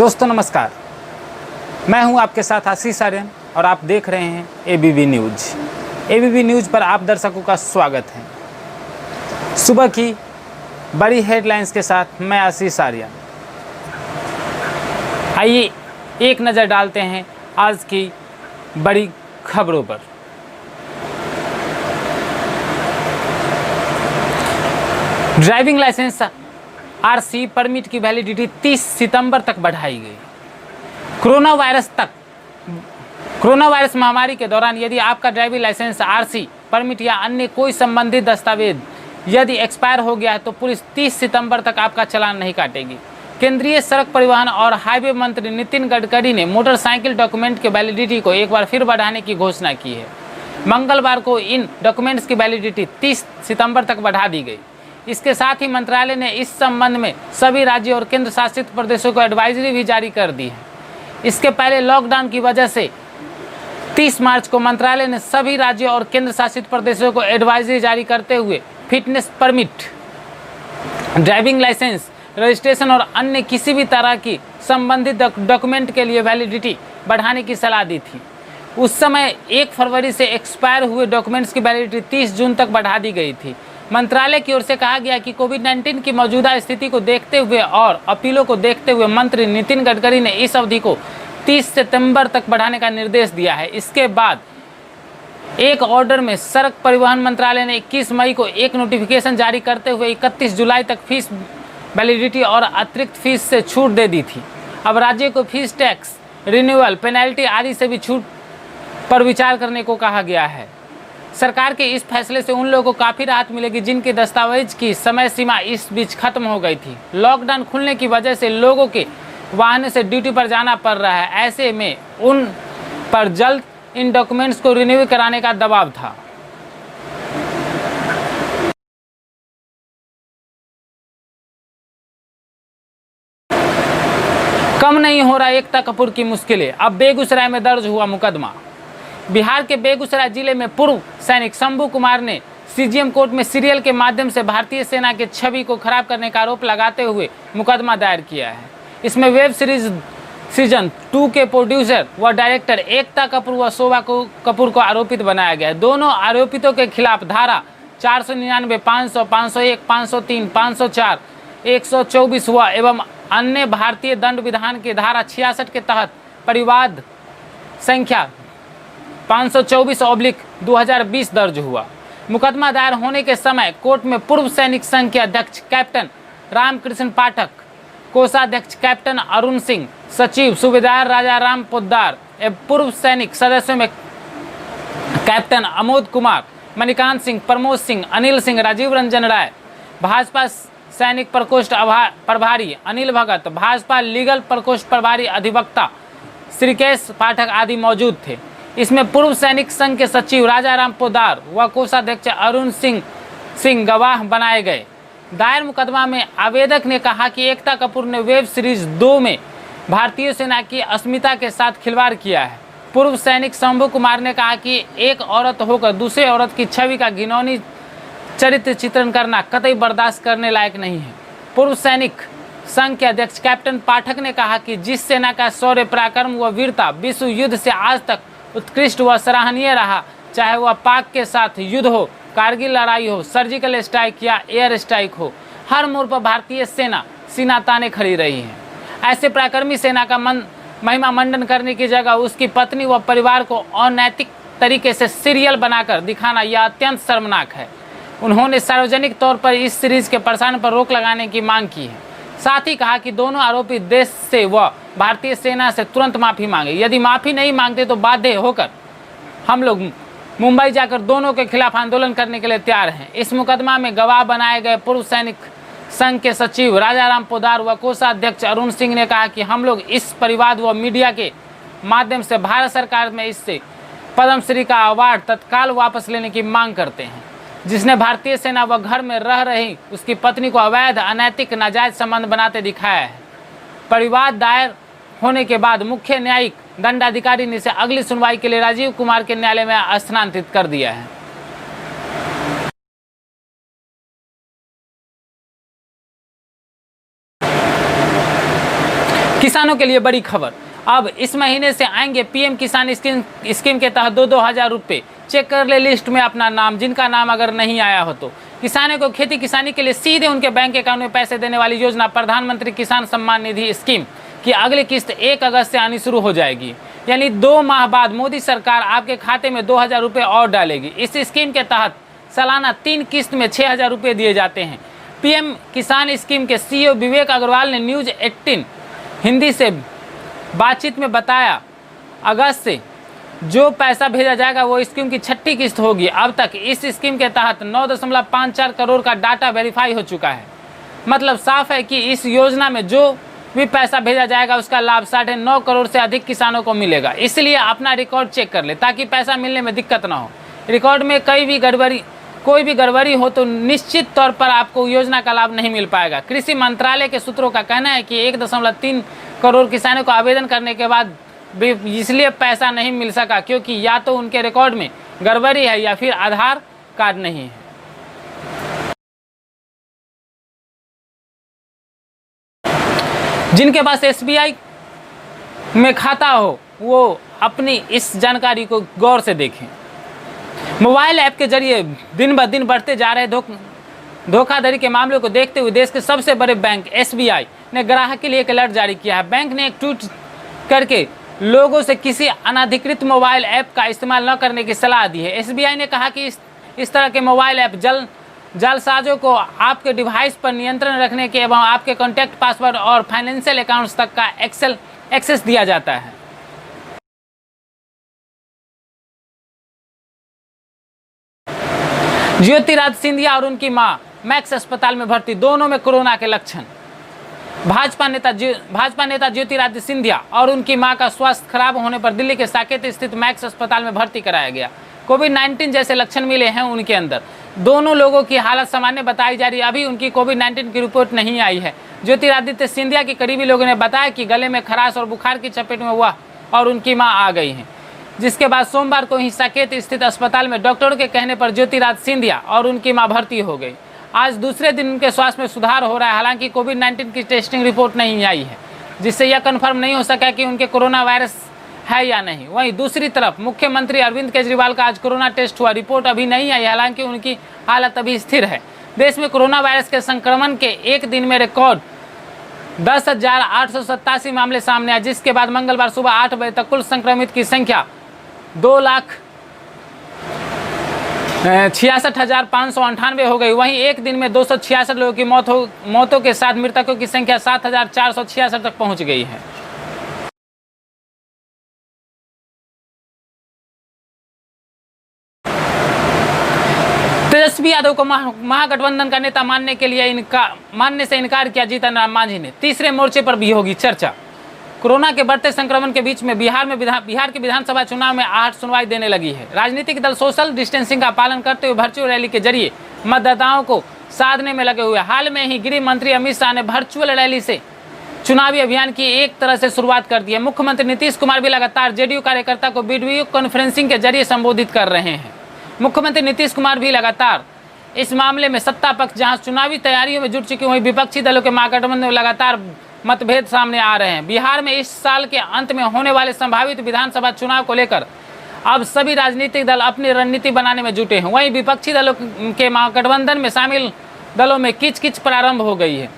दोस्तों नमस्कार, मैं हूं आपके साथ आशीष आर्यन और आप देख रहे हैं एबीपी न्यूज़। एबीपी न्यूज़ पर आप दर्शकों का स्वागत है। सुबह की बड़ी हेडलाइंस के साथ मैं आशीष आर्यन। आइए एक नज़र डालते हैं आज की बड़ी खबरों पर। ड्राइविंग लाइसेंस आरसी परमिट की वैलिडिटी 30 सितंबर तक बढ़ाई गई। कोरोना वायरस महामारी के दौरान यदि आपका ड्राइविंग लाइसेंस, आरसी, परमिट या अन्य कोई संबंधित दस्तावेज यदि एक्सपायर हो गया है तो पुलिस 30 सितंबर तक आपका चालान नहीं काटेगी। केंद्रीय सड़क परिवहन और हाईवे मंत्री नितिन गडकरी ने मोटरसाइकिल डॉक्यूमेंट की वैलिडिटी को एक बार फिर बढ़ाने की घोषणा की है। मंगलवार को इन डॉक्यूमेंट्स की वैलिडिटी 30 सितंबर तक बढ़ा दी गई। इसके साथ ही मंत्रालय ने इस संबंध में सभी राज्यों और केंद्र शासित प्रदेशों को एडवाइजरी भी जारी कर दी है। इसके पहले लॉकडाउन की वजह से 30 मार्च को मंत्रालय ने सभी राज्यों और केंद्र शासित प्रदेशों को एडवाइजरी जारी करते हुए fitness permit, driving licence, registration और अन्य किसी भी तरह की संबंधित डॉक्यूमेंट के लिए वैलिडिटी बढ़ाने की सलाह दी थी। उस समय 1 फरवरी से एक्सपायर हुए डॉक्यूमेंट्स की वैलिडिटी 30 जून तक बढ़ा दी गई थी। मंत्रालय की ओर से कहा गया कि कोविड-19 की मौजूदा स्थिति को देखते हुए और अपीलों को देखते हुए मंत्री नितिन गडकरी ने इस अवधि को 30 सितंबर तक बढ़ाने का निर्देश दिया है। इसके बाद एक ऑर्डर में सड़क परिवहन मंत्रालय ने 21 मई को एक नोटिफिकेशन जारी करते हुए 31 जुलाई तक फीस वैलिडिटी और अतिरिक्त फीस से छूट दे दी थी। अब राज्य को फीस, टैक्स, रिन्यूअल, पेनल्टी आदि से भी छूट पर विचार करने को कहा गया है। सरकार के इस फैसले से उन लोगों को काफ़ी राहत मिलेगी जिनके दस्तावेज की समय सीमा इस बीच खत्म हो गई थी। लॉकडाउन खुलने की वजह से लोगों के वाहन से ड्यूटी पर जाना पड़ रहा है। ऐसे में उन पर जल्द इन डॉक्यूमेंट्स को रिन्यू कराने का दबाव था। कम नहीं हो रहा एकता कपूर की मुश्किलें, अब बेगूसराय में दर्ज हुआ मुकदमा। बिहार के बेगूसराय जिले में पूर्व सैनिक शंभू कुमार ने सीजीएम कोर्ट में सीरियल के माध्यम से भारतीय सेना के छवि को खराब करने का आरोप लगाते हुए मुकदमा दायर किया है। इसमें वेब सीरीज सीजन 2 के प्रोड्यूसर व डायरेक्टर एकता कपूर व शोभा कपूर को आरोपित बनाया गया है। दोनों आरोपितों के खिलाफ धारा 499, 500, 501, 503, 504, 124 व एवं अन्य भारतीय दंड विधान की धारा 66 के तहत परिवाद संख्या 524/2020 दर्ज हुआ। मुकदमा दायर होने के समय कोर्ट में पूर्व सैनिक संघ के अध्यक्ष कैप्टन रामकृष्ण पाठक, कोषाध्यक्ष कैप्टन अरुण सिंह, सचिव सूबेदार राजाराम पोद्दार एवं पूर्व सैनिक सदस्यों में कैप्टन अमोद कुमार, मणिकांत सिंह, प्रमोद सिंह, अनिल सिंह, राजीव रंजन राय, भाजपा सैनिक प्रकोष्ठ प्रभारी अनिल भगत, भाजपा लीगल प्रकोष्ठ प्रभारी अधिवक्ता श्रीकेश पाठक आदि मौजूद थे। इसमें पूर्व सैनिक संघ के सचिव राजाराम पोद्दार व कोषाध्यक्ष अरुण सिंह गवाह बनाए गए। दायर मुकदमा में आवेदक ने कहा कि एकता कपूर ने वेब सीरीज 2 में भारतीय सेना की अस्मिता के साथ खिलवाड़ किया है। पूर्व सैनिक शंभू कुमार ने कहा कि एक औरत होकर दूसरे औरत की छवि का घिनौनी चरित्र चित्रण करना कतई बर्दाश्त करने लायक नहीं है। पूर्व सैनिक संघ के अध्यक्ष कैप्टन पाठक ने कहा कि जिस सेना का शौर्य, पराक्रम व वीरता विश्व युद्ध से आज तक उत्कृष्ट व सराहनीय रहा, चाहे वह पाक के साथ युद्ध हो, कारगिल लड़ाई हो, सर्जिकल स्ट्राइक या एयर स्ट्राइक हो, हर मोड़ पर भारतीय सेना सीना ताने खड़ी रही है। ऐसे पराक्रमी सेना का महिमा मंडन करने की जगह उसकी पत्नी व परिवार को अनैतिक तरीके से सीरियल बनाकर दिखाना यह अत्यंत शर्मनाक है। उन्होंने सार्वजनिक तौर पर इस सीरीज के प्रसारण पर रोक लगाने की मांग की है। साथ ही कहा कि दोनों आरोपी देश से व भारतीय सेना से तुरंत माफ़ी मांगे। यदि माफ़ी नहीं मांगते तो बाध्य होकर हम लोग मुंबई जाकर दोनों के खिलाफ आंदोलन करने के लिए तैयार हैं। इस मुकदमा में गवाह बनाए गए पूर्व सैनिक संघ के सचिव राजाराम पोद्दार व कोषाध्यक्ष अरुण सिंह ने कहा कि हम लोग इस परिवाद व मीडिया के माध्यम से भारत सरकार में इससे पद्मश्री का अवार्ड तत्काल वापस लेने की मांग करते हैं, जिसने भारतीय सेना व घर में रह रही उसकी पत्नी को अवैध, अनैतिक, नाजायज संबंध बनाते दिखाया है। परिवाद दायर होने के बाद मुख्य न्यायिक दंडाधिकारी ने इसे अगली सुनवाई के लिए राजीव कुमार के न्यायालय में स्थानांतरित कर दिया है। किसानों के लिए बड़ी खबर, अब इस महीने से आएंगे पीएम किसान स्कीम के तहत 2-2 हज़ार रुपये। चेक कर ले लिस्ट में अपना नाम, जिनका नाम अगर नहीं आया हो तो। किसानों को खेती किसानी के लिए सीधे उनके बैंक अकाउंट में पैसे देने वाली योजना प्रधानमंत्री किसान सम्मान निधि स्कीम की अगली किस्त 1 अगस्त से आनी शुरू हो जाएगी। यानी 2 माह बाद मोदी सरकार आपके खाते में 2,000 रुपये और डालेगी। इस स्कीम के तहत सालाना 3 किस्त में 6,000 रुपये दिए जाते हैं। पीएम किसान स्कीम के सीईओ विवेक अग्रवाल ने न्यूज़ 18 हिंदी से बातचीत में बताया, अगस्त से जो पैसा भेजा जाएगा वो स्कीम की 6ठी किस्त होगी। अब तक इस स्कीम के तहत 9.54 करोड़ का डाटा वेरीफाई हो चुका है। मतलब साफ है कि इस योजना में जो भी पैसा भेजा जाएगा उसका लाभ 9.5 करोड़ से अधिक किसानों को मिलेगा। इसलिए अपना रिकॉर्ड चेक कर ले ताकि पैसा मिलने में दिक्कत ना हो। रिकॉर्ड में कोई भी गड़बड़ी हो तो निश्चित तौर पर आपको योजना का लाभ नहीं मिल पाएगा। कृषि मंत्रालय के सूत्रों का कहना है कि 1.3 करोड़ किसानों को आवेदन करने के बाद भी इसलिए पैसा नहीं मिल सका क्योंकि या तो उनके रिकॉर्ड में गड़बड़ी है या फिर आधार कार्ड नहीं है। जिनके पास एसबीआई में खाता हो वो अपनी इस जानकारी को गौर से देखें। मोबाइल ऐप के जरिए दिन ब दिन बढ़ते जा रहे धोखाधड़ी के मामलों को देखते हुए देश के सबसे बड़े बैंक एसबीआई ने ग्राहक के लिए एक अलर्ट जारी किया है। बैंक ने एक ट्वीट करके लोगों से किसी अनधिकृत मोबाइल ऐप का इस्तेमाल न करने की सलाह दी है। एसबीआई ने कहा कि इस तरह के मोबाइल ऐप जालसाजों को आपके डिवाइस पर नियंत्रण रखने के एवं आपके कॉन्टैक्ट, पासवर्ड और फाइनेंशियल अकाउंट्स तक का एक्सेस दिया जाता है। ज्योतिरादित्य सिंधिया और उनकी मां मैक्स अस्पताल में भर्ती, दोनों में कोरोना के लक्षण। भाजपा नेता ज्योतिरादित्य सिंधिया और उनकी मां का स्वास्थ्य खराब होने पर दिल्ली के साकेत स्थित मैक्स अस्पताल में भर्ती कराया गया। कोविड-19 जैसे लक्षण मिले हैं उनके अंदर। दोनों लोगों की हालत सामान्य बताई जा रही है। अभी उनकी कोविड-19 की रिपोर्ट नहीं आई है। ज्योतिरादित्य सिंधिया के करीबी लोगों ने बताया कि गले में खराश और बुखार की चपेट में हुआ और उनकी मां आ गई हैं, जिसके बाद सोमवार को ही साकेत स्थित अस्पताल में डॉक्टरों के कहने पर ज्योतिरादित्य सिंधिया और उनकी मां भर्ती हो गई। आज दूसरे दिन उनके स्वास्थ्य में सुधार हो रहा है। हालांकि कोविड-19 की टेस्टिंग रिपोर्ट नहीं आई है, जिससे यह कन्फर्म नहीं हो सका कि उनके कोरोना वायरस है या नहीं। वहीं दूसरी तरफ मुख्यमंत्री अरविंद केजरीवाल का आज कोरोना टेस्ट हुआ, रिपोर्ट अभी नहीं आई। हालांकि उनकी हालत अभी स्थिर है। देश में कोरोना वायरस के संक्रमण के एक दिन में रिकॉर्ड 10,887 मामले सामने आए, जिसके बाद मंगलवार सुबह 8 बजे तक कुल संक्रमित की संख्या 2,66,598 हो गई। वहीं एक दिन में 266 लोगों की मौतों के साथ मृतकों की संख्या 7,466 तक पहुंच गई है। तेजस्वी यादव को महागठबंधन का नेता मानने से इनकार किया जीतन राम मांझी ने। तीसरे मोर्चे पर भी होगी चर्चा। कोरोना के बढ़ते संक्रमण के बीच में बिहार के विधानसभा चुनाव में आहट सुनवाई देने लगी है। राजनीतिक दल सोशल डिस्टेंसिंग का पालन करते हुए वर्चुअल रैली के जरिए मतदाताओं को साधने में लगे हुए। हाल में ही गृह मंत्री अमित शाह ने वर्चुअल रैली से चुनावी अभियान की एक तरह से शुरुआत कर दी है। मुख्यमंत्री नीतीश कुमार भी लगातार जेडीयू कार्यकर्ता को वीडियो कॉन्फ्रेंसिंग के जरिए संबोधित कर रहे हैं। मुख्यमंत्री नीतीश कुमार भी लगातार इस मामले में सत्ता पक्ष जहां चुनावी तैयारियों में जुट चुके, वहीं विपक्षी दलों के महागठबंधन में लगातार मतभेद सामने आ रहे हैं। बिहार में इस साल के अंत में होने वाले संभावित विधानसभा चुनाव को लेकर अब सभी राजनीतिक दल अपनी रणनीति बनाने में जुटे हैं। वहीं विपक्षी दलों के महागठबंधन में शामिल दलों में किच प्रारंभ हो गई है,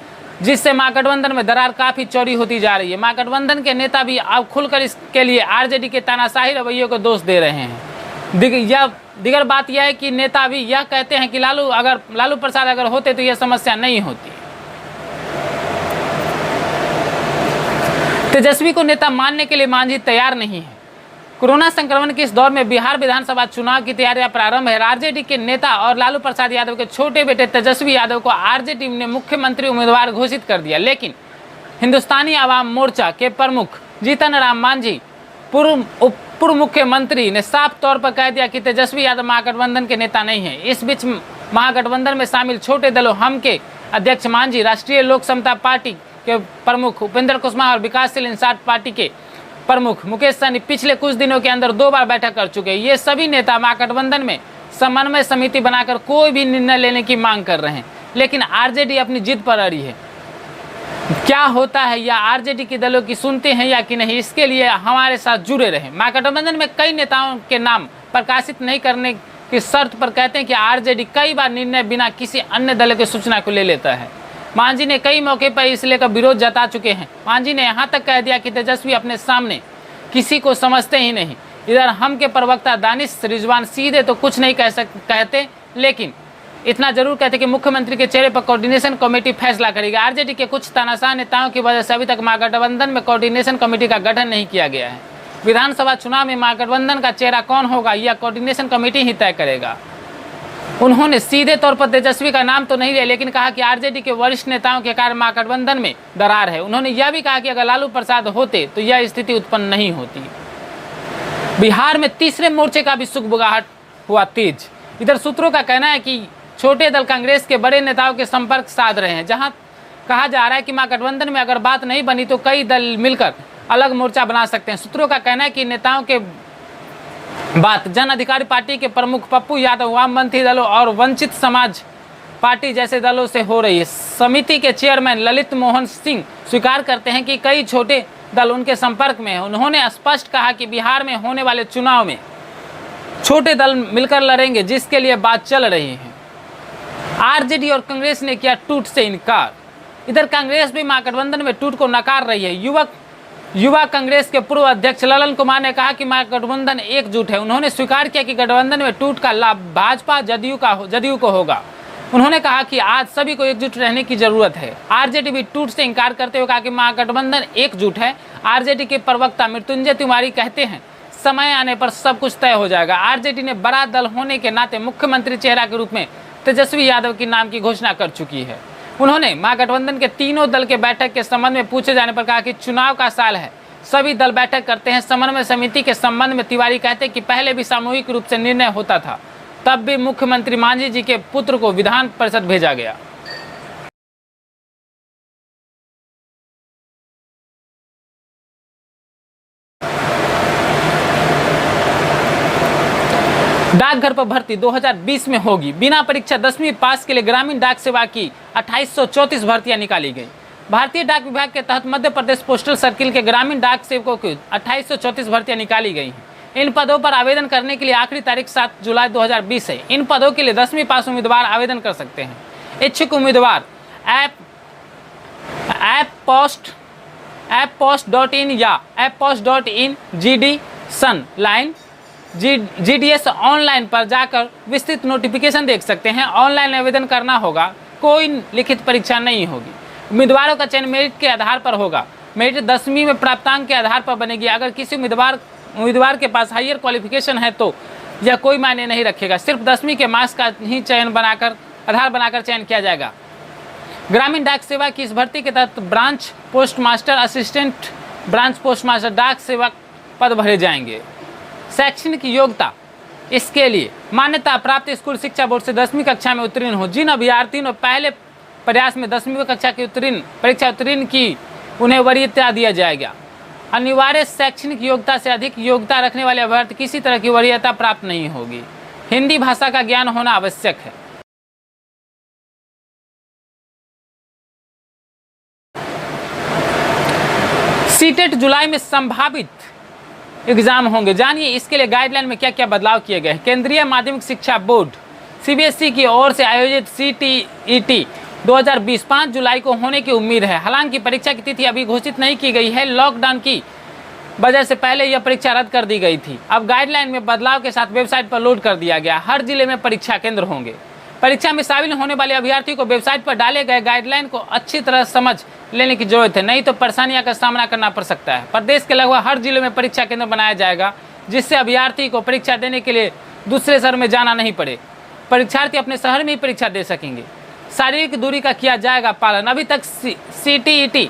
जिससे महागठबंधन में दरार काफी चौड़ी होती जा रही है। महागठबंधन के नेता भी अब खुलकर इसके लिए आरजेडी के तानाशाही रवैये को दोष दे रहे हैं। दिगर बात यह है कि नेता भी यह कहते हैं कि लालू प्रसाद अगर होते तो यह समस्या नहीं होती। तेजस्वी को नेता मानने के लिए मांझी तैयार नहीं है। कोरोना संक्रमण के इस दौर में बिहार विधानसभा चुनाव की तैयारियां प्रारंभ है। आरजेडी के नेता और लालू प्रसाद यादव के छोटे बेटे तेजस्वी यादव को आरजेडी ने मुख्यमंत्री उम्मीदवार घोषित कर दिया, लेकिन हिंदुस्तानी आवाम मोर्चा के प्रमुख जीतन राम मांझी पूर्व मुख्यमंत्री ने साफ तौर पर कह दिया कि तेजस्वी यादव महागठबंधन के नेता नहीं है। इस बीच महागठबंधन में शामिल छोटे दलों हम के अध्यक्ष मांझी, राष्ट्रीय लोक समता पार्टी के प्रमुख उपेंद्र कुशवाहा और विकासशील इंसान पार्टी के प्रमुख मुकेश सहनी पिछले कुछ दिनों के अंदर 2 बार बैठक कर चुके हैं। ये सभी नेता महागठबंधन में समन्वय समिति बनाकर कोई भी निर्णय लेने की मांग कर रहे हैं, लेकिन आरजेडी अपनी जिद पर अड़ी है। क्या होता है या आरजेडी के दलों की सुनते हैं या कि नहीं, इसके लिए हमारे साथ जुड़े रहें। महागठबंधन में कई नेताओं के नाम प्रकाशित नहीं करने की शर्त पर कहते हैं कि आरजेडी कई बार निर्णय बिना किसी अन्य दल की सूचना को ले लेता है। मांझी ने कई मौके पर इस लेकर विरोध जता चुके हैं। मांझी ने यहाँ तक कह दिया कि तेजस्वी अपने सामने किसी को समझते ही नहीं। इधर हम के प्रवक्ता दानिश रिजवान सीधे तो कुछ नहीं कहते, लेकिन इतना जरूर कहते कि मुख्यमंत्री के चेहरे पर कोऑर्डिनेशन कमेटी फैसला करेगी। आरजेडी के कुछ तानाशाह नेताओं की वजह से अभी तक महागठबंधन में कोऑर्डिनेशन कमेटी का गठन नहीं किया गया है। विधानसभा चुनाव में महागठबंधन का चेहरा कौन होगा यह कोऑर्डिनेशन कमेटी ही तय करेगा। उन्होंने सीधे तौर पर तेजस्वी का नाम तो नहीं लिया, लेकिन कहा कि आरजेडी के वरिष्ठ नेताओं के कारण महागठबंधन में दरार है। उन्होंने यह भी कहा कि अगर लालू प्रसाद होते तो यह स्थिति उत्पन्न नहीं होती। बिहार में तीसरे मोर्चे का भी सुगबुगाहट हुआ तेज। इधर सूत्रों का कहना है कि छोटे दल कांग्रेस के बड़े नेताओं के संपर्क साध रहे हैं, जहां कहा जा रहा है कि महागठबंधन में अगर बात नहीं बनी तो कई दल मिलकर अलग मोर्चा बना सकते हैं। सूत्रों का कहना है कि नेताओं के बात जन अधिकारी पार्टी के प्रमुख पप्पू यादव, वामपंथी दलों और वंचित समाज पार्टी जैसे दलों से हो रही है। समिति के चेयरमैन ललित मोहन सिंह स्वीकार करते हैं कि कई छोटे दल उनके संपर्क में हैं। उन्होंने स्पष्ट कहा कि बिहार में होने वाले चुनाव में छोटे दल मिलकर लड़ेंगे, जिसके लिए बात चल रही है। आरजेडी और कांग्रेस ने किया टूट से इनकार। इधर कांग्रेस भी महागठबंधन में टूट को नकार रही है। युवा कांग्रेस के पूर्व अध्यक्ष ललन कुमार ने कहा कि महागठबंधन एकजुट है। उन्होंने स्वीकार किया कि गठबंधन में टूट का लाभ भाजपा जदयू को होगा। उन्होंने कहा कि आज सभी को एकजुट रहने की जरूरत है। आरजेडी भी टूट से इनकार करते हुए कहा कि महागठबंधन एकजुट है। आरजेडी के प्रवक्ता मृत्युंजय तिवारी कहते हैं समय आने पर सब कुछ तय हो जाएगा। आरजेडी ने बड़ा दल होने के नाते मुख्यमंत्री चेहरा के रूप में तेजस्वी यादव के नाम की घोषणा कर चुकी है। उन्होंने महागठबंधन के तीनों दल के बैठक के संबंध में पूछे जाने पर कहा कि चुनाव का साल है, सभी दल बैठक करते हैं। समन्वय समिति के संबंध में तिवारी कहते हैं कि पहले भी सामूहिक रूप से निर्णय होता था, तब भी मुख्यमंत्री मांझी जी के पुत्र को विधान परिषद भेजा गया। डाकघर पर भर्ती 2020 में होगी। बिना परीक्षा 10वीं पास के लिए ग्रामीण डाक सेवा की 2834 भर्तियां निकाली गई। भारतीय डाक विभाग के तहत मध्य प्रदेश पोस्टल सर्किल के ग्रामीण डाक सेवकों की 2834 भर्तियां निकाली गई हैं। इन पदों पर आवेदन करने के लिए आखिरी तारीख 7 जुलाई 2020 है। इन पदों के लिए 10वीं पास उम्मीदवार आवेदन कर सकते हैं। इच्छुक उम्मीदवार apppost.in या apppost.in GD GDS ऑनलाइन पर जाकर विस्तृत नोटिफिकेशन देख सकते हैं। ऑनलाइन आवेदन करना होगा, कोई लिखित परीक्षा नहीं होगी। उम्मीदवारों का चयन मेरिट के आधार पर होगा। मेरिट 10वीं में प्राप्तांक के आधार पर बनेगी। अगर किसी उम्मीदवार के पास हायर क्वालिफिकेशन है तो यह कोई मायने नहीं रखेगा, सिर्फ 10वीं के मार्क्स का ही आधार बनाकर चयन किया जाएगा। ग्रामीण डाक सेवा की इस भर्ती के तहत branch post master, assistant branch post master, डाक सेवक पद भरे जाएंगे। शैक्षणिक योग्यता, इसके लिए मान्यता प्राप्त स्कूल शिक्षा बोर्ड से 10वीं कक्षा में उत्तीर्ण हो। जिन अभ्यर्थियों ने पहले प्रयास में 10वीं कक्षा की परीक्षा उत्तीर्ण की, उन्हें वरीयता दिया जाएगा। अनिवार्य शैक्षणिक योग्यता से अधिक योग्यता रखने वाले अभ्यर्थी किसी तरह की वरीयता प्राप्त नहीं होगी। हिंदी भाषा का ज्ञान होना आवश्यक है। सीटेट जुलाई में संभावित एग्जाम होंगे, जानिए इसके लिए गाइडलाइन में क्या क्या बदलाव किए गए हैं। केंद्रीय माध्यमिक शिक्षा बोर्ड CBSE की ओर से आयोजित CTET 2020 5 जुलाई को होने की उम्मीद है। हालांकि परीक्षा की तिथि अभी घोषित नहीं की गई है। लॉकडाउन की वजह से पहले यह परीक्षा रद्द कर दी गई थी। अब गाइडलाइन में बदलाव के साथ वेबसाइट पर लोड कर दिया गया। हर जिले में परीक्षा केंद्र होंगे। परीक्षा में शामिल होने वाले अभ्यर्थियों को वेबसाइट पर डाले गए गाइडलाइन को अच्छी तरह समझ लेने की जरूरत है, नहीं तो परेशानियों का सामना करना पड़ सकता है। प्रदेश के लगभग हर जिले में परीक्षा केंद्र बनाया जाएगा, जिससे अभ्यर्थी को परीक्षा देने के लिए दूसरे शहर में जाना नहीं पड़े। परीक्षार्थी अपने शहर में ही परीक्षा दे सकेंगे। शारीरिक दूरी का किया जाएगा पालन। अभी तक CTET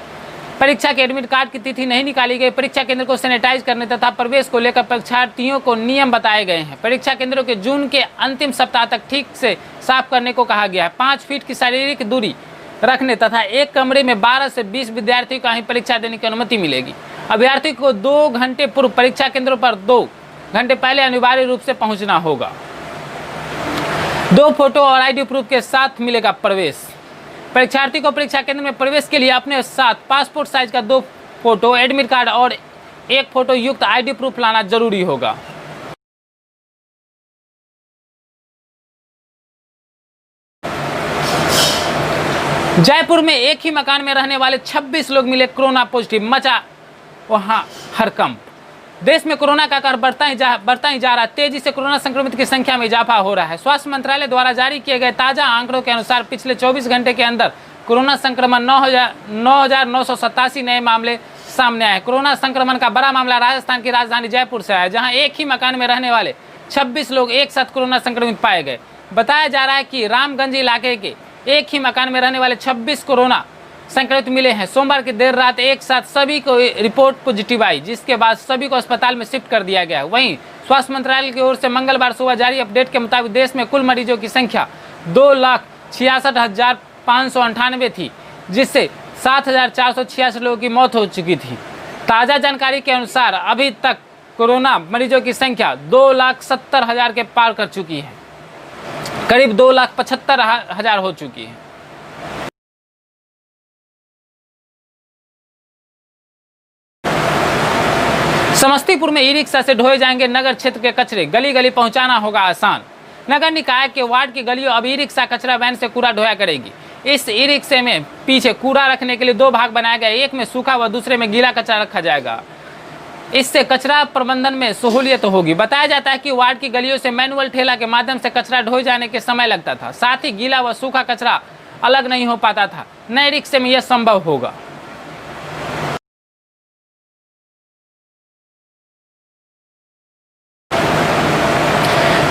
परीक्षा के एडमिट कार्ड की तिथि नहीं निकाली गई। परीक्षा केंद्र को सैनिटाइज करने तथा प्रवेश को लेकर परीक्षार्थियों को नियम बताए गए हैं। परीक्षा केंद्रों के जून के अंतिम सप्ताह तक ठीक से साफ करने को कहा गया है। 5 फीट की शारीरिक दूरी रखने तथा एक कमरे में 12 से 20 विद्यार्थियों को ही परीक्षा देने की अनुमति मिलेगी। अभ्यर्थी को 2 घंटे पूर्व परीक्षा केंद्रों पर 2 घंटे पहले अनिवार्य रूप से पहुंचना होगा। 2 फोटो और ID प्रूफ के साथ मिलेगा प्रवेश। परीक्षार्थी को परीक्षा केंद्र में प्रवेश के लिए अपने साथ पासपोर्ट साइज का 2 फोटो, एडमिट कार्ड और 1 फोटो युक्त ID प्रूफ लाना जरूरी होगा। जयपुर में एक ही मकान में रहने वाले 26 लोग मिले कोरोना पॉजिटिव, मचा वहां हड़कंप। देश में कोरोना का कहर बढ़ता ही जा रहा है। तेजी से कोरोना संक्रमित की संख्या में इजाफा हो रहा है। स्वास्थ्य मंत्रालय द्वारा जारी किए गए ताजा आंकड़ों के अनुसार पिछले 24 घंटे के अंदर कोरोना संक्रमण 9,987 नए मामले सामने आए। कोरोना संक्रमण का बड़ा मामला राजस्थान की राजधानी जयपुर से आया, जहां एक ही मकान में रहने वाले 26 लोग एक साथ कोरोना संक्रमित पाए गए। बताया जा रहा है कि रामगंज इलाके के एक ही मकान में रहने वाले 26 कोरोना संक्रमित मिले हैं। सोमवार की देर रात एक साथ सभी को रिपोर्ट पॉजिटिव आई, जिसके बाद सभी को अस्पताल में शिफ्ट कर दिया गया। वहीं स्वास्थ्य मंत्रालय की ओर से मंगलवार सुबह जारी अपडेट के मुताबिक देश में कुल मरीजों की संख्या 2,66,598 थी, जिससे 7,486 लोगों की मौत हो चुकी थी। ताज़ा जानकारी के अनुसार अभी तक कोरोना मरीजों की संख्या 2,70,000 के पार कर चुकी है, करीब 2,75,000 हो चुकी है। समस्तीपुर में ई-रिक्शा से ढोए जाएंगे नगर क्षेत्र के कचरे, गली गली पहुंचाना होगा आसान। नगर निकाय के वार्ड की गलियों अब ई-रिक्शा कचरा वैन से कूड़ा ढोया करेगी। इस ई-रिक्शे में पीछे कूड़ा रखने के लिए 2 भाग बनाया गया, एक में सूखा व दूसरे में गीला कचरा रखा जाएगा। इससे कचरा प्रबंधन में सहूलियत होगी। बताया जाता है कि वार्ड की गलियों से मैनुअल ठेला के माध्यम से कचरा ढोए जाने के समय लगता था, साथ ही गीला व सूखा कचरा अलग नहीं हो पाता था। नए रिक्शे में यह संभव होगा।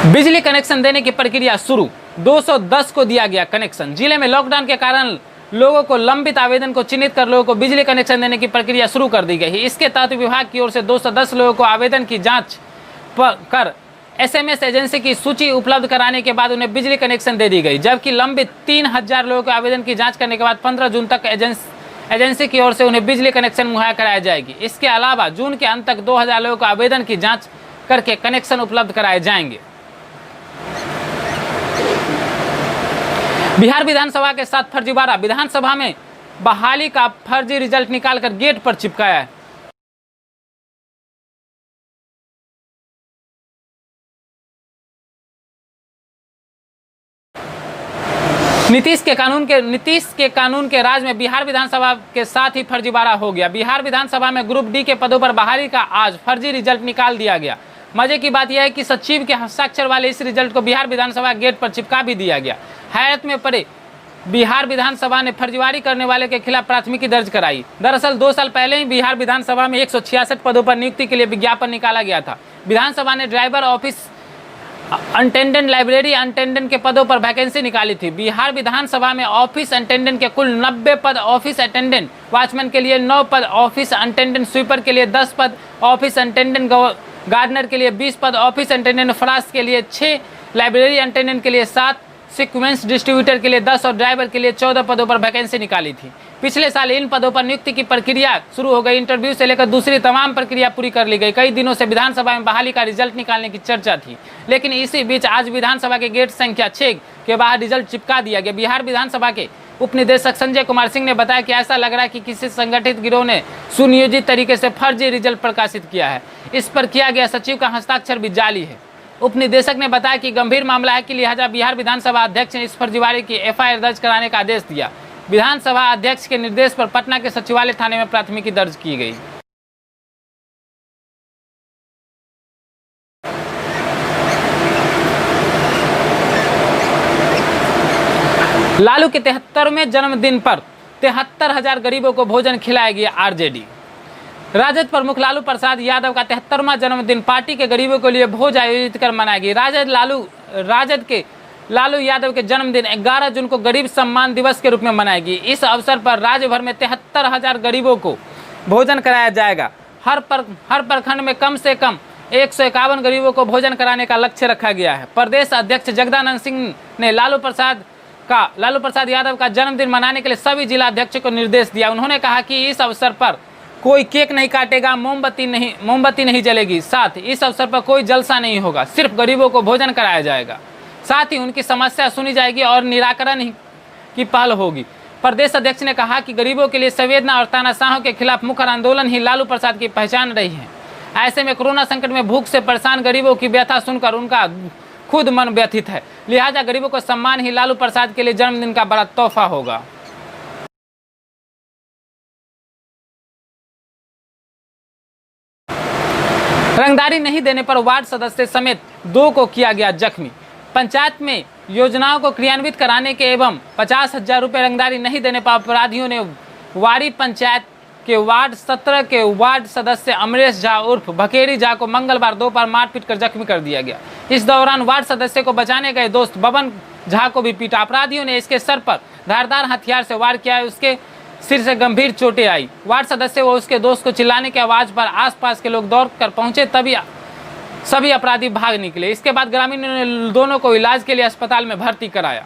बिजली कनेक्शन देने की प्रक्रिया शुरू, 210 को दिया गया कनेक्शन। जिले में लॉकडाउन के कारण लोगों को लंबित आवेदन को चिन्हित कर लोगों को बिजली कनेक्शन देने की प्रक्रिया शुरू कर दी गई है। इसके तहत विभाग की ओर से 210 लोगों को आवेदन की जांच कर SMS एजेंसी की सूची उपलब्ध कराने के बाद उन्हें बिजली कनेक्शन दे दी गई, जबकि लंबित 3,000 लोगों के आवेदन की जाँच करने के बाद 15 जून तक एजेंसी की ओर से उन्हें बिजली कनेक्शन मुहैया कराया जाएगी। इसके अलावा जून के अंत तक 2,000 लोगों को आवेदन की जाँच करके कनेक्शन उपलब्ध कराए जाएंगे। बिहार विधानसभा के साथ फर्जीवाड़ा, विधानसभा में बहाली का फर्जी रिजल्ट निकालकर गेट पर चिपकाया है। नीतीश के कानून के राज में बिहार विधानसभा के साथ ही फर्जीवाड़ा हो गया। बिहार विधानसभा में ग्रुप डी के पदों पर बहाली का आज फर्जी रिजल्ट निकाल दिया गया। मजे की बात यह है कि सचिव के हस्ताक्षर वाले इस रिजल्ट को बिहार विधानसभा गेट पर चिपका भी दिया गया। हैरत में पड़े बिहार विधानसभा ने फर्जीवाड़ी करने वाले के खिलाफ प्राथमिकी दर्ज कराई। दरअसल 2 साल पहले ही बिहार विधानसभा में 166 पदों पर नियुक्ति के लिए विज्ञापन निकाला गया था। विधानसभा ने driver, office attendant, library attendant के पदों पर वैकेंसी निकाली थी। बिहार विधानसभा में ऑफिस अटेंडेंट के कुल 90 पद, ऑफिस अटेंडेंट वॉचमैन के लिए 9 पद, ऑफिस अटेंडेंट स्वीपर के लिए 10 पद, ऑफिस अटेंडेंट गार्डनर के लिए 20 पद, ऑफिस अटेंडेंट फ्रास्ट के लिए 6, लाइब्रेरी अटेंडेंट के लिए 7, सीक्वेंस डिस्ट्रीब्यूटर के लिए 10 और ड्राइवर के लिए 14 पदों पर वैकेंसी निकाली थी। पिछले साल इन पदों पर नियुक्ति की प्रक्रिया शुरू हो गई। इंटरव्यू से लेकर दूसरी तमाम प्रक्रिया पूरी कर ली गई। कई दिनों से विधानसभा में बहाली का रिजल्ट निकालने की चर्चा थी, लेकिन इसी बीच आज विधानसभा के गेट संख्या 6 के बाहर रिजल्ट चिपका दिया गया। बिहार विधानसभा के उप निदेशक संजय कुमार सिंह ने बताया कि ऐसा लग रहा है कि किसी संगठित गिरोह ने सुनियोजित तरीके से फर्जी रिजल्ट प्रकाशित किया है। इस पर किया गया सचिव का हस्ताक्षर भी जाली है। उप निदेशक ने बताया कि गंभीर मामला है कि लिहाजा बिहार विधानसभा अध्यक्ष ने इस फर्जीवाड़े की FIR दर्ज कराने का आदेश दिया। विधानसभा अध्यक्ष के निर्देश पर पटना के सचिवालय थाने में प्राथमिकी दर्ज की गई। लालू के 73वें जन्मदिन पर 73,000 गरीबों को भोजन खिलाएगी RJD। राजद प्रमुख लालू प्रसाद यादव का 73वां जन्मदिन पार्टी के गरीबों के लिए भोज आयोजित कर मनाएगी। राजद के लालू यादव के जन्मदिन 11 जून को गरीब सम्मान दिवस के रूप में मनाएगी। इस अवसर पर राज्य भर में 73,000 गरीबों को भोजन कराया जाएगा। हर प्रखंड में कम से कम 151 गरीबों को भोजन कराने का लक्ष्य रखा गया है। प्रदेश अध्यक्ष जगदानंद सिंह ने लालू प्रसाद यादव का जन्मदिन मनाने के लिए सभी जिला अध्यक्षों को निर्देश दिया। उन्होंने कहा कि इस अवसर पर कोई केक नहीं काटेगा, मोमबत्ती नहीं जलेगी, साथ इस अवसर पर कोई जलसा नहीं होगा, सिर्फ गरीबों को भोजन कराया जाएगा। साथ ही उनकी समस्या सुनी जाएगी और निराकरण की पहल होगी। प्रदेश अध्यक्ष ने कहा कि गरीबों के लिए संवेदना और तानाशाहों के खिलाफ मुखर आंदोलन ही लालू प्रसाद की पहचान रही है। ऐसे में कोरोना संकट में भूख से परेशान गरीबों की व्यथा सुनकर उनका खुद मन व्यथित है। लिहाजा गरीबों को सम्मान ही लालू प्रसाद के लिए जन्मदिन का बड़ा तोहफा होगा। रंगदारी नहीं देने पर वार्ड सदस्य समेत 2 को किया गया जख्मी। पंचायत में योजनाओं को क्रियान्वित कराने के एवं 50,000 रुपये रंगदारी नहीं देने पर अपराधियों ने वाड़ी पंचायत के वार्ड 17 के वार्ड सदस्य अमरेश झा उर्फ भकेरी झा को मंगलवार दोपहर मारपीट कर जख्मी कर दिया गया। इस दौरान वार्ड सदस्य को बचाने गए दोस्त बबन झा को भी पीटा। अपराधियों ने इसके सर पर धारदार हथियार से वार किया। उसके सिर से गंभीर चोटें आई। वार्ड सदस्य व उसके दोस्त को चिल्लाने की आवाज पर आसपास के लोग दौड़ कर पहुंचे, तभी सभी अपराधी भाग निकले। इसके बाद ग्रामीणों ने दोनों को इलाज के लिए अस्पताल में भर्ती कराया।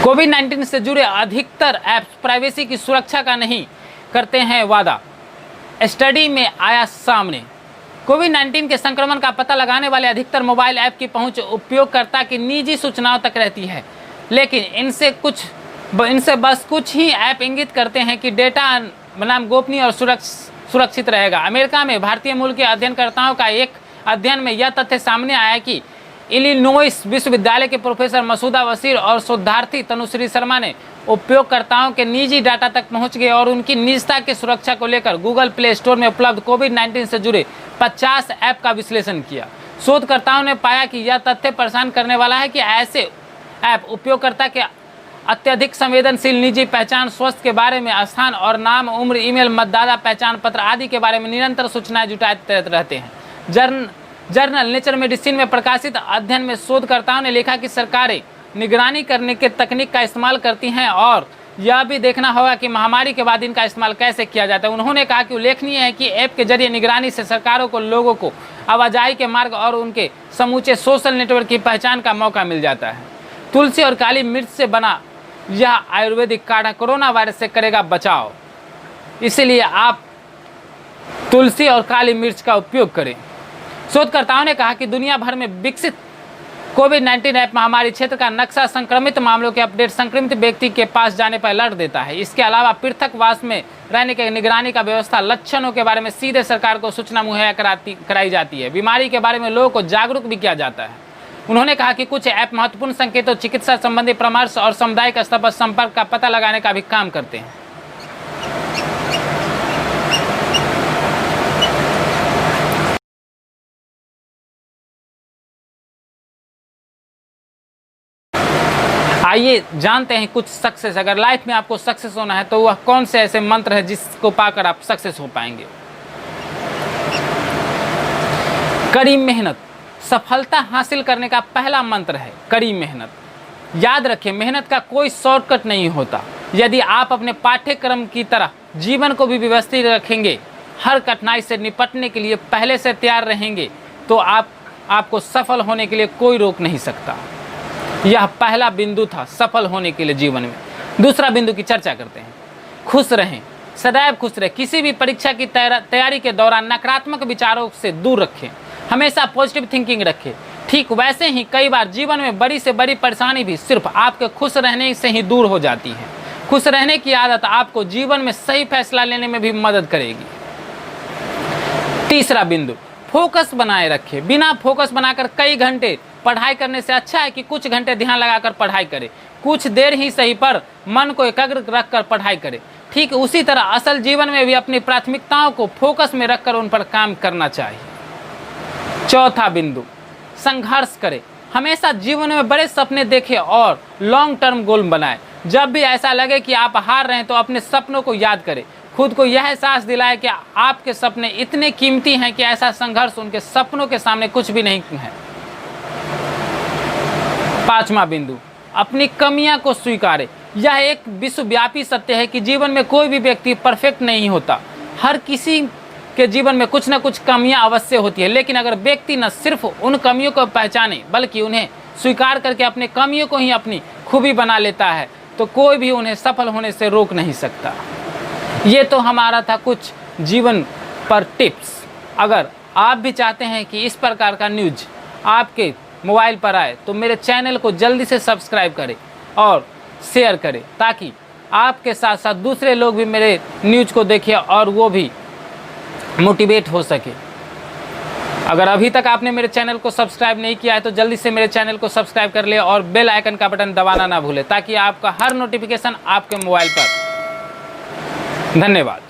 कोविड-19 से जुड़े अधिकतर ऐप्स प्राइवेसी की सुरक्षा का नहीं करते हैं वादा। स्टडी में आया सामने। कोविड-19 के संक्रमण का पता लगाने वाले अधिकतर मोबाइल ऐप की पहुंच उपयोगकर्ता की निजी सूचनाओं तक रहती है, लेकिन इनसे बस कुछ ही ऐप इंगित करते हैं कि डेटा बनाम गोपनीय और सुरक्षित रहेगा। अमेरिका में भारतीय मूल के अध्ययनकर्ताओं का एक अध्ययन में यह तथ्य सामने आया कि इलिनोइस विश्वविद्यालय के प्रोफेसर मसूदा वसीर और शोधार्थी तनुश्री शर्मा ने उपयोगकर्ताओं के निजी डाटा तक पहुंच गए और उनकी निजता की सुरक्षा को लेकर गूगल प्ले स्टोर में उपलब्ध कोविड-19 से जुड़े 50 ऐप का विश्लेषण किया। शोधकर्ताओं ने पाया कि यह तथ्य परेशान करने वाला है कि ऐसे ऐप उपयोगकर्ता के अत्यधिक संवेदनशील निजी पहचान, स्वास्थ्य के बारे में, स्थान और नाम, उम्र, ईमेल, मतदाता पहचान पत्र आदि के बारे में निरंतर सूचनाएं जुटाते रहते हैं। जर्नल नेचर मेडिसिन में प्रकाशित अध्ययन में शोधकर्ताओं ने लिखा कि सरकारें निगरानी करने के तकनीक का इस्तेमाल करती हैं और यह भी देखना होगा कि महामारी के बाद इनका इस्तेमाल कैसे किया जाता है। उन्होंने कहा कि उल्लेखनीय है कि ऐप के जरिए निगरानी से सरकारों को लोगों को आवाजाही के मार्ग और उनके समूचे सोशल नेटवर्क की पहचान का मौका मिल जाता है। तुलसी और काली मिर्च से बना यह आयुर्वेदिक काढ़ा कोरोना वायरस से करेगा बचाव, इसीलिए आप तुलसी और काली मिर्च का उपयोग करें। शोधकर्ताओं ने कहा कि दुनिया भर में विकसित कोविड-19 ऐप महामारी क्षेत्र का नक्शा संक्रमित मामलों के अपडेट संक्रमित व्यक्ति के पास जाने पर अलर्ट देता है। इसके अलावा पृथकवास में रहने के निगरानी का व्यवस्था, लक्षणों के बारे में सीधे सरकार को सूचना मुहैया कराई जाती है। बीमारी के बारे में लोगों को जागरूक भी किया जाता है। उन्होंने कहा कि कुछ ऐप महत्वपूर्ण संकेतों, चिकित्सा संबंधी परामर्श और सामुदायिक स्तर पर संपर्क का पता लगाने का भी काम करते हैं। आइए जानते हैं कुछ सक्सेस। अगर लाइफ में आपको सक्सेस होना है तो वह कौन से ऐसे मंत्र है जिसको पाकर आप सक्सेस हो पाएंगे। कड़ी मेहनत सफलता हासिल करने का पहला मंत्र है, कड़ी मेहनत। याद रखें, मेहनत का कोई शॉर्टकट नहीं होता। यदि आप अपने पाठ्यक्रम की तरह जीवन को भी व्यवस्थित रखेंगे, हर कठिनाई से निपटने के लिए पहले से तैयार रहेंगे, तो आपको सफल होने के लिए कोई रोक नहीं सकता। यह पहला बिंदु था सफल होने के लिए जीवन में। दूसरा बिंदु की चर्चा करते हैं। खुश रहें, सदैव खुश रहें। किसी भी परीक्षा की तैयारी के दौरान नकारात्मक विचारों से दूर रखें, हमेशा पॉजिटिव थिंकिंग रखें। ठीक वैसे ही कई बार जीवन में बड़ी से बड़ी परेशानी भी सिर्फ आपके खुश रहने से ही दूर हो जाती है। खुश रहने की आदत आपको जीवन में सही फैसला लेने में भी मदद करेगी। तीसरा बिंदु, फोकस बनाए रखें। बिना फोकस बनाकर कई घंटे पढ़ाई करने से अच्छा है कि कुछ घंटे ध्यान लगाकर पढ़ाई करें। कुछ देर ही सही पर मन को एकाग्र रखकर पढ़ाई करें। ठीक उसी तरह असल जीवन में भी अपनी प्राथमिकताओं को फोकस में रखकर उन पर काम करना चाहिए। चौथा बिंदु, संघर्ष करें। हमेशा जीवन में बड़े सपने देखें और लॉन्ग टर्म गोल बनाएं। जब भी ऐसा लगे कि आप हार रहे हैं तो अपने सपनों को याद करें। खुद को यह एहसास दिलाएं कि आपके सपने इतने कीमती हैं कि ऐसा संघर्ष उनके सपनों के सामने कुछ भी नहीं है। पांचवा बिंदु, अपनी कमियां को स्वीकारें। यह एक विश्वव्यापी सत्य है कि जीवन में कोई भी व्यक्ति परफेक्ट नहीं होता। हर किसी के जीवन में कुछ न कुछ कमियां अवश्य होती है, लेकिन अगर व्यक्ति न सिर्फ उन कमियों को पहचाने बल्कि उन्हें स्वीकार करके अपने कमियों को ही अपनी खूबी बना लेता है, तो कोई भी उन्हें सफल होने से रोक नहीं सकता। ये तो हमारा था कुछ जीवन पर टिप्स। अगर आप भी चाहते हैं कि इस प्रकार का न्यूज आपके मोबाइल पर आए तो मेरे चैनल को जल्दी से सब्सक्राइब करें और शेयर करें, ताकि आपके साथ साथ दूसरे लोग भी मेरे न्यूज को देखें और वो भी मोटिवेट हो सके। अगर अभी तक आपने मेरे चैनल को सब्सक्राइब नहीं किया है तो जल्दी से मेरे चैनल को सब्सक्राइब कर ले और बेल आइकन का बटन दबाना ना भूलें, ताकि आपका हर नोटिफिकेशन आपके मोबाइल पर। धन्यवाद।